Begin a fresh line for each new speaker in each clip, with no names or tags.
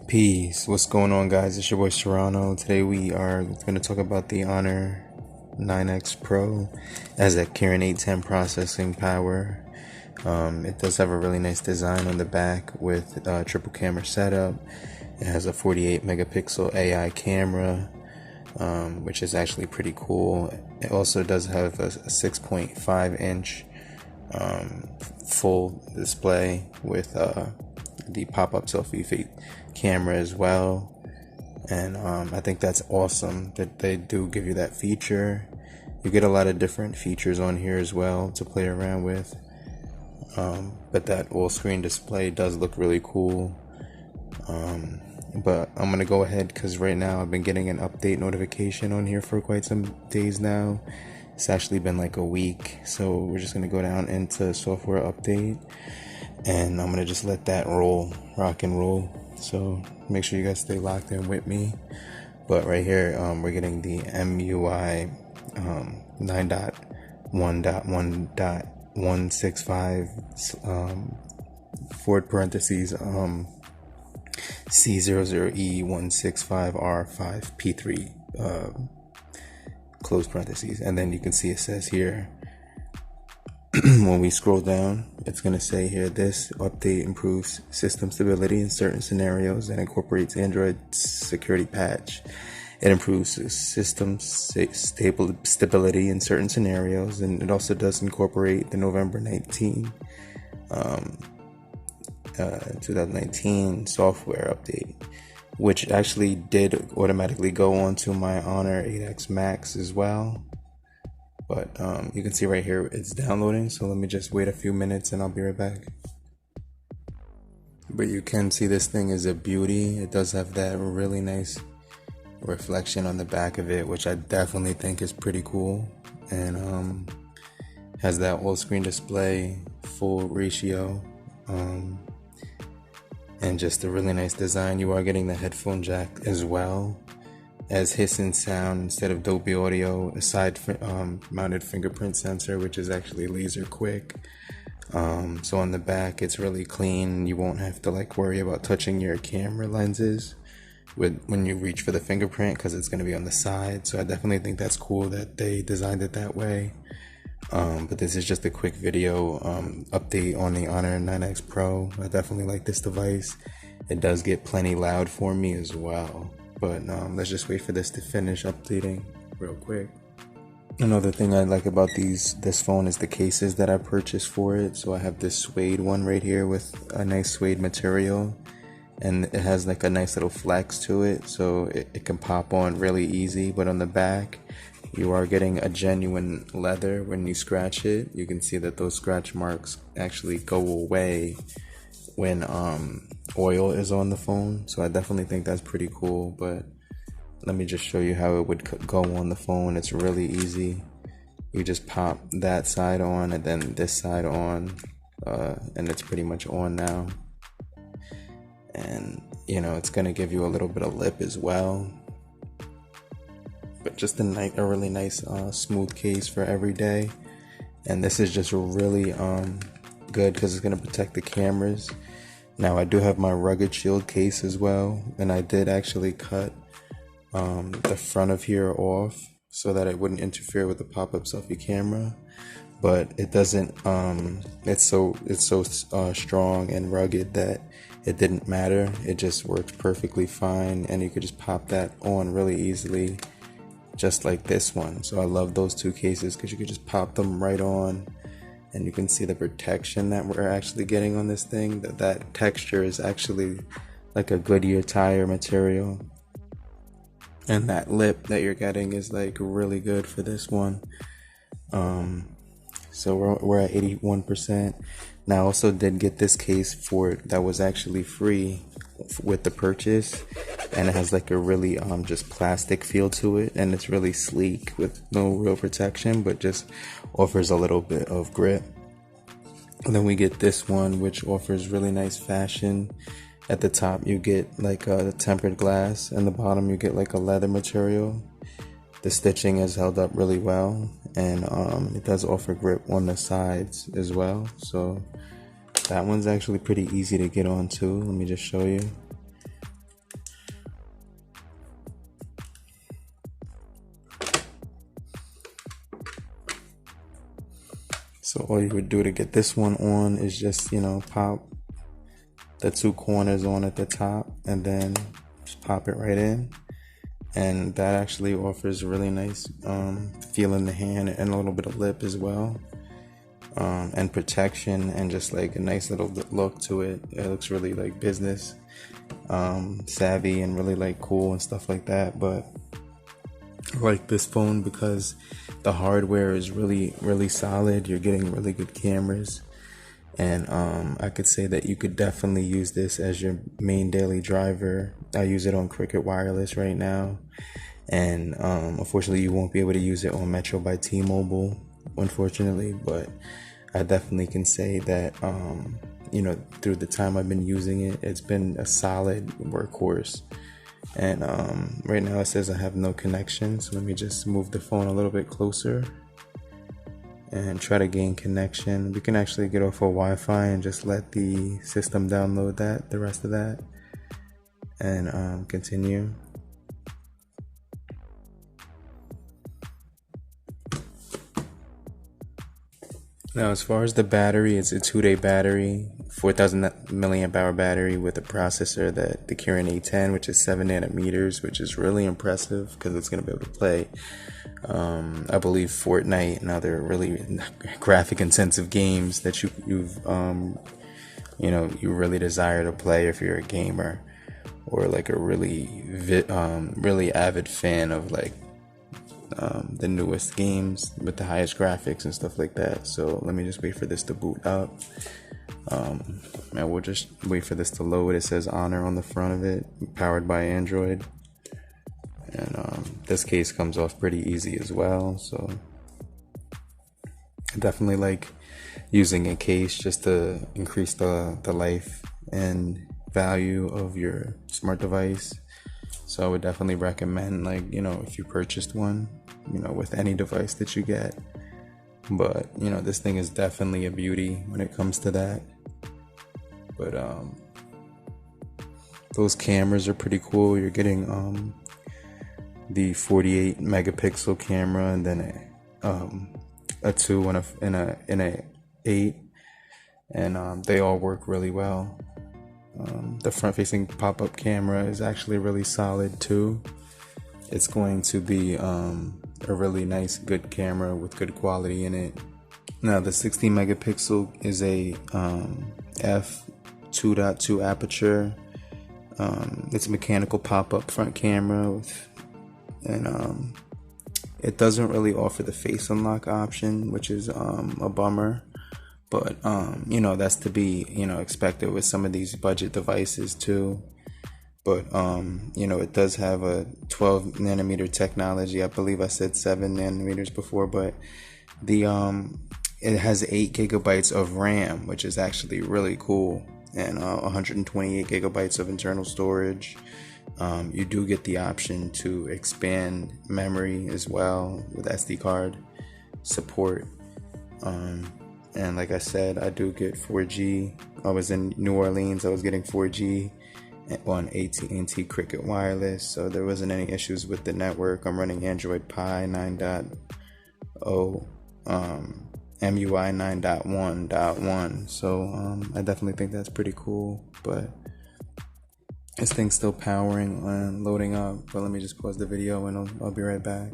Peace. What's going on, guys? It's your boy Serrano. Today we are going to talk about the Honor 9X Pro. It has that Kirin 810 processing power. It does have a really nice design on the back with triple camera setup. It has a 48 megapixel AI camera, which is actually pretty cool. It also does have a 6.5 inch full display with the pop-up selfie camera as well, and I think that's awesome that they do give you that feature. You get a lot of different features on here as well to play around with, but that all-screen display does look really cool. But I'm gonna go ahead because right now I've been getting an update notification on here for quite some days now. It's actually been like a week, so we're just gonna go down into software update, and I'm gonna just let that rock and roll. So make sure you guys stay locked in with me. But right here, we're getting the MUI 9.1.1.165 forward parentheses C00E165R5P3 close parentheses, and then you can see it says here when we scroll down, it's going to say here, this update improves system stability in certain scenarios and incorporates Android security patch. It improves system stability in certain scenarios, and it also does incorporate the November 2019 software update, which actually did automatically go onto my Honor 8X Max as well. But you can see right here it's downloading, so let me just wait a few minutes and I'll be right back. But you can see this thing is a beauty. It does have that really nice reflection on the back of it, which I definitely think is pretty cool, and has that all screen display, full ratio, and just a really nice design. You are getting the headphone jack as well as hissing sound instead of Dolby Audio, a side mounted fingerprint sensor, which is actually laser quick. So on the back it's really clean. You won't have to worry about touching your camera lenses when you reach for the fingerprint, because it's going to be on the side. So I definitely think that's cool that they designed it that way. But this is just a quick video update on the Honor 9X Pro. I definitely like this device. It does get plenty loud for me as well. But let's just wait for this to finish updating real quick. Another thing I like about this phone is the cases that I purchased for it. So I have this suede one right here with a nice suede material, and it has like a nice little flex to it, so it can pop on really easy. But on the back, you are getting a genuine leather. When you scratch it, you can see that those scratch marks actually go away when oil is on the phone. So I definitely think that's pretty cool. But let me just show you how it would go on the phone. It's really easy. You just pop that side on and then this side on, and it's pretty much on now. And it's gonna give you a little bit of lip as well, but just a really nice smooth case for every day. And this is just really good because it's gonna protect the cameras. Now I do have my rugged shield case as well, and I did actually cut the front of here off so that it wouldn't interfere with the pop-up selfie camera. But it doesn't. It's so strong and rugged that it didn't matter. It just worked perfectly fine, and you could just pop that on really easily, just like this one. So I love those two cases because you could just pop them right on. And you can see the protection that we're actually getting on this thing. That texture is actually like a Goodyear tire material. And that lip that you're getting is really good for this one. So we're at 81%. Now I also did get this case for it that was actually free with the purchase. And it has a really just plastic feel to it. And it's really sleek with no real protection, but just offers a little bit of grip. And then we get this one, which offers really nice fashion. At the top you get a tempered glass, and the bottom you get a leather material. The stitching is held up really well, and it does offer grip on the sides as well. So that one's actually pretty easy to get on too. Let me just show you. So all you would do to get this one on is just, pop the two corners on at the top and then just pop it right in. And that actually offers a really nice feel in the hand and a little bit of lip as well. And protection and just like a nice little look to it. It looks really like business savvy and really like cool and stuff like that. But I like this phone because the hardware is really solid. You're getting really good cameras, and I could say that you could definitely use this as your main daily driver. I use it on Cricket Wireless right now, and unfortunately you won't be able to use it on Metro by T-Mobile, unfortunately, but I definitely can say that through the time I've been using it, it's been a solid workhorse. And right now it says I have no connection, so let me just move the phone a little bit closer and try to gain connection. We can actually get off of Wi-Fi and just let the system download the rest of that, and continue. Now, as far as the battery, it's a 2-day battery, 4,000 milliamp hour battery with a processor, the Kirin A10, which is 7 nanometers, which is really impressive because it's going to be able to play, I believe, Fortnite and other really graphic intensive games that you really desire to play if you're a gamer or like a really avid fan of like the newest games with the highest graphics and stuff like that. So let me just wait for this to boot up. And we'll just wait for this to load. It says Honor on the front of it, powered by Android. And this case comes off pretty easy as well. So I definitely like using a case just to increase the life and value of your smart device. So I would definitely recommend, if you purchased one, with any device that you get. But, this thing is definitely a beauty when it comes to that. But those cameras are pretty cool. You're getting the 48 megapixel camera and then a 2 and a 8. And they all work really well. The front-facing pop-up camera is actually really solid too. It's going to be a really nice, good camera with good quality in it. Now, the 16 megapixel is a f2.2 aperture. It's a mechanical pop-up front camera, and it doesn't really offer the face unlock option, which is a bummer. But, that's to be, expected with some of these budget devices too. But, it does have a 12 nanometer technology. I believe I said 7 nanometers before, but it has 8 gigabytes of RAM, which is actually really cool. And 128 gigabytes of internal storage. You do get the option to expand memory as well with SD card support. And like I said, I do get 4G. I was in New Orleans. I was getting 4G on AT&T Cricket Wireless, so there wasn't any issues with the network. I'm running Android Pie 9.0, MUI 9.1.1. So I definitely think that's pretty cool. But this thing's still powering and loading up. But let me just pause the video and I'll be right back.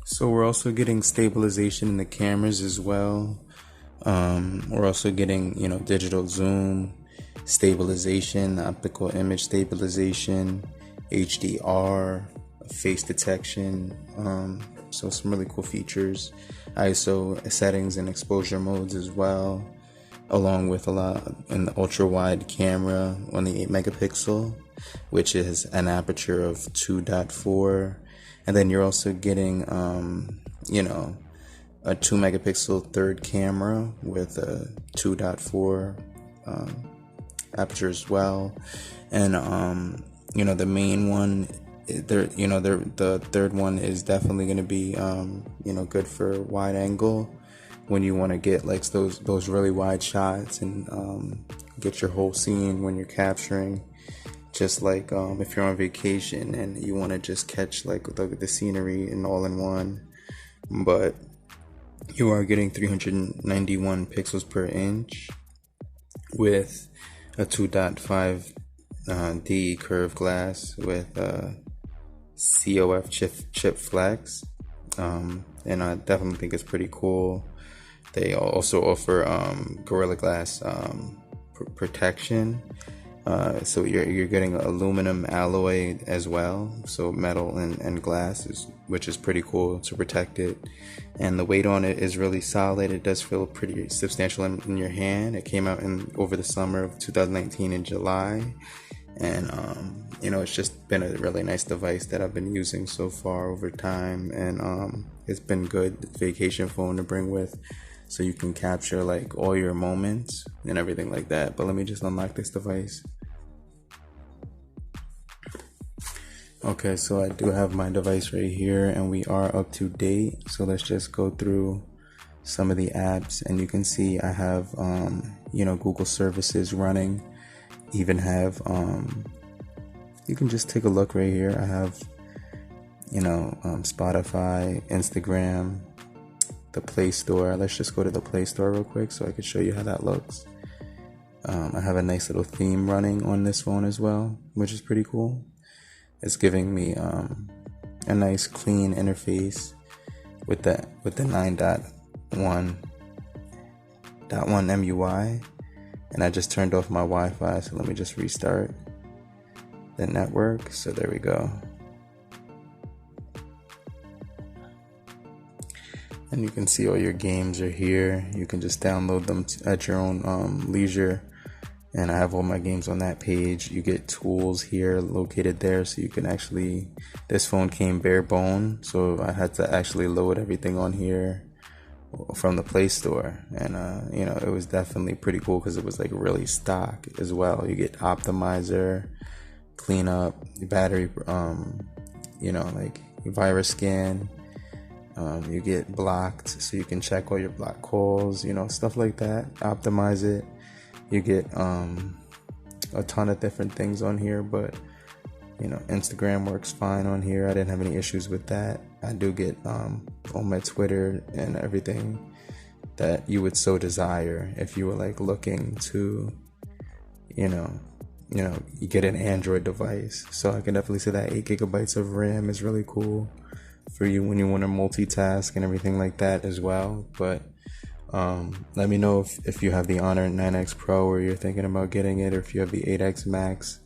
So we're also getting stabilization in the cameras as well. We're also getting, digital zoom, stabilization, optical image stabilization, HDR, face detection. So some really cool features. ISO settings and exposure modes as well, along with a lot in the ultra wide camera on the 8 megapixel, which is an aperture of 2.4. And then you're also getting, a 2 megapixel third camera with a 2.4 aperture as well. And, the main one, the third one is definitely going to be, good for wide angle when you want to get like those really wide shots and get your whole scene when you're capturing. Just like if you're on vacation and you want to just catch like the scenery and all in one. But You are getting 391 pixels per inch with a 2.5 D curved glass with COF chip flex, and I definitely think it's pretty cool. They also offer Gorilla Glass protection, so you're getting aluminum alloy as well, so metal and glass, which is pretty cool to protect it. And the weight on it is really solid. It does feel pretty substantial in your hand. It came out over the summer of 2019 in July, and it's just been a really nice device that I've been using so far over time, and it's been good vacation phone to bring with, so you can capture like all your moments and everything like that. But let me just unlock this device. Okay, so I do have my device right here, and we are up to date. So let's just go through some of the apps, and you can see I have Google services running. Even have you can just take a look right here. I have Spotify, Instagram, the Play Store. Let's just go to the Play Store real quick so I can show you how that looks. I have a nice little theme running on this phone as well, which is pretty cool. It's giving me a nice clean interface with the 9.1.1 MUI, and I just turned off my Wi-Fi, so let me just restart the network. So there we go. And you can see all your games are here. You can just download them at your own leisure. And I have all my games on that page. You get tools here located there, so you can actually, this phone came bare bone, so I had to actually load everything on here from the Play Store. And it was definitely pretty cool because it was like really stock as well. You get optimizer, cleanup, battery, like virus scan. You get blocked, so you can check all your blocked calls, stuff like that. Optimize it. You get a ton of different things on here, but Instagram works fine on here. I didn't have any issues with that. I do get on my Twitter and everything that you would so desire if you were like looking to you get an Android device. So I can definitely say that 8 gigabytes of RAM is really cool for you when you want to multitask and everything like that as well. But let me know if you have the Honor 9X Pro or you're thinking about getting it, or if you have the 8X Max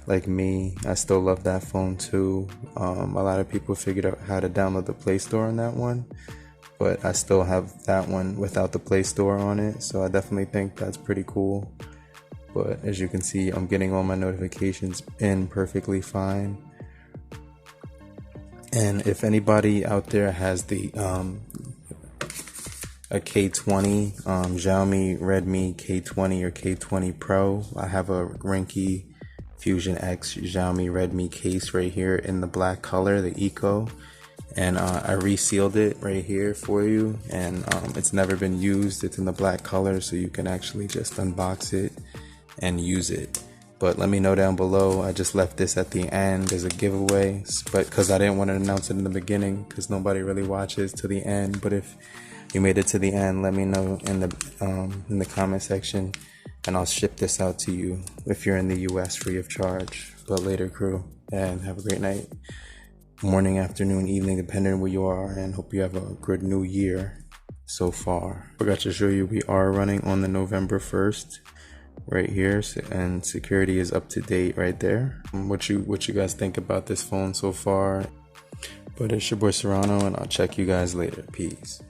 like me. I still love that phone too. A lot of people figured out how to download the Play Store on that one, but I still have that one without the Play Store on it, so I definitely think that's pretty cool. But as you can see, I'm getting all my notifications in perfectly fine. And if anybody out there has the a K20, Xiaomi Redmi K20 or K20 Pro, I have a Rinky Fusion X Xiaomi Redmi case right here in the black color, the Eco, and I resealed it right here for you, and it's never been used. It's in the black color, so you can actually just unbox it and use it. But let me know down below. I just left this at the end as a giveaway, but because I didn't want to announce it in the beginning because nobody really watches to the end. But if you made it to the end, let me know in the comment section, and I'll ship this out to you if you're in the US free of charge. But later, crew, and have a great night, morning, afternoon, evening, depending on where you are, and hope you have a good new year so far. Forgot to show you, we are running on the November 1st right here, and security is up to date right there. What you guys think about this phone so far? But it's your boy Serrano, and I'll check you guys later. Peace.